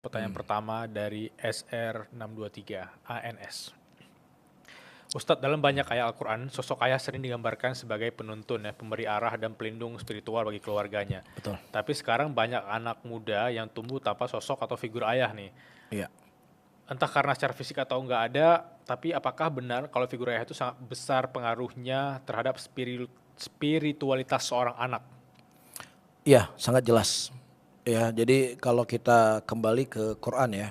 Pertanyaan pertama dari SR623 ANS. Ustadz, dalam banyak ayat Al-Quran, sosok ayah sering digambarkan sebagai penuntun, pemberi arah dan pelindung spiritual bagi keluarganya. Betul. Tapi sekarang banyak anak muda yang tumbuh tanpa sosok atau figur ayah nih. Iya. Entah karena secara fisik atau nggak ada, tapi apakah benar kalau figur ayah itu sangat besar pengaruhnya terhadap spiritualitas seorang anak? Iya, sangat jelas. Ya, jadi kalau kita kembali ke Quran ya,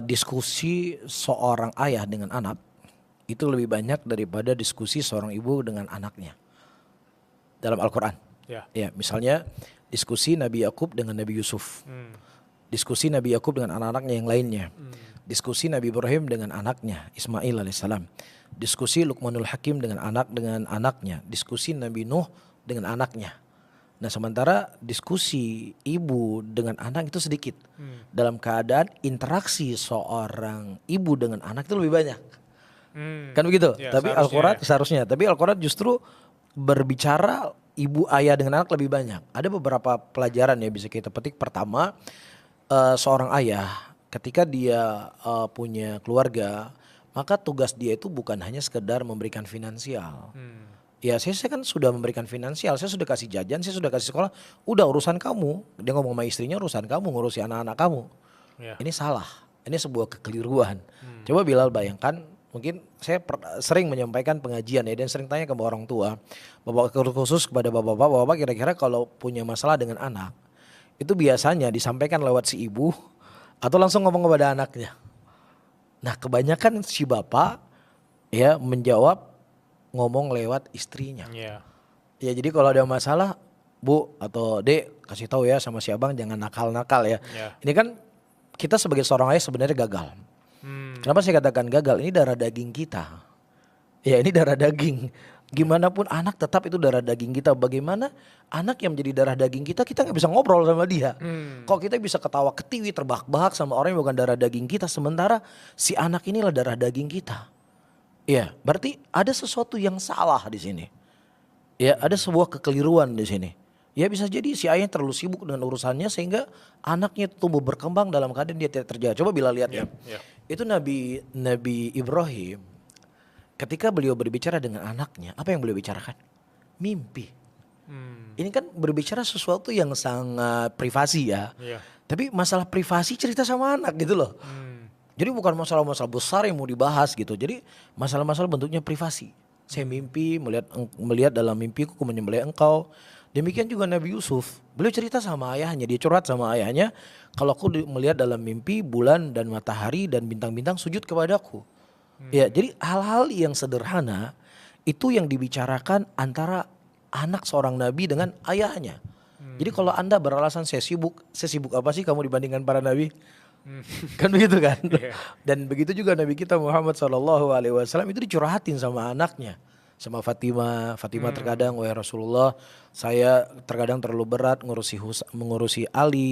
diskusi seorang ayah dengan anak itu lebih banyak daripada diskusi seorang ibu dengan anaknya dalam Al-Quran. Ya. Ya, misalnya diskusi Nabi Yakub dengan Nabi Yusuf, diskusi Nabi Yakub dengan anak-anaknya yang lainnya, diskusi Nabi Ibrahim dengan anaknya Ismail alaihissalam, diskusi Luqmanul Hakim dengan anaknya, diskusi Nabi Nuh dengan anaknya. Nah, sementara diskusi ibu dengan anak itu sedikit. Dalam keadaan interaksi seorang ibu dengan anak itu lebih banyak. Kan begitu? Ya, Tapi Al-Quran seharusnya. Tapi Al-Quran justru berbicara ibu ayah dengan anak lebih banyak. Ada beberapa pelajaran ya bisa kita petik. Pertama, seorang ayah ketika dia punya keluarga, maka tugas dia itu bukan hanya sekedar memberikan finansial. Ya saya kan sudah memberikan finansial, saya sudah kasih jajan, saya sudah kasih sekolah, udah urusan kamu. Dia ngomong sama istrinya, urusan kamu, ngurusi anak-anak kamu. Ya. Ini salah, ini sebuah kekeliruan. Coba Bilal bayangkan, mungkin saya sering menyampaikan pengajian ya, dan sering tanya ke orang tua, bapak khusus kepada bapak-bapak kira-kira kalau punya masalah dengan anak, itu biasanya disampaikan lewat si ibu atau langsung ngomong kepada anaknya. Nah kebanyakan si bapak ya menjawab ngomong lewat istrinya. Yeah. Ya jadi kalau ada masalah, Bu atau Dek kasih tahu ya sama si Abang jangan nakal-nakal ya. Yeah. Ini kan kita sebagai seorang ayah sebenarnya gagal. Kenapa saya katakan gagal? Ini darah daging kita. Ya ini darah daging. Gimana pun anak tetap itu darah daging kita. Bagaimana anak yang menjadi darah daging kita nggak bisa ngobrol sama dia. Kok kita bisa ketawa ketiwi terbahak-bahak sama orang yang bukan darah daging kita. Sementara si anak inilah darah daging kita. Ya, berarti ada sesuatu yang salah di sini. Ya, ada sebuah kekeliruan di sini. Ya bisa jadi si ayah terlalu sibuk dengan urusannya sehingga anaknya tumbuh berkembang dalam keadaan dia tidak terjaga. Coba bila lihat ya. Itu Nabi Ibrahim ketika beliau berbicara dengan anaknya, apa yang beliau bicarakan? Mimpi. Ini kan berbicara sesuatu yang sangat privasi ya. Tapi masalah privasi cerita sama anak gitu loh. Jadi bukan masalah-masalah besar yang mau dibahas gitu. Jadi masalah-masalah bentuknya privasi. Saya mimpi melihat dalam mimpiku menyembelih engkau. Demikian juga Nabi Yusuf. Beliau cerita sama ayahnya, dia curhat sama ayahnya. Kalau aku melihat dalam mimpi bulan dan matahari dan bintang-bintang sujud kepadaku. Ya, jadi hal-hal yang sederhana itu yang dibicarakan antara anak seorang nabi dengan ayahnya. Jadi kalau Anda beralasan saya sibuk apa sih kamu dibandingkan para nabi? Kan begitu kan. Dan begitu juga Nabi kita Muhammad SAW itu dicurhatin sama anaknya, sama Fatimah terkadang, wahai Rasulullah saya terkadang terlalu berat mengurusi Ali.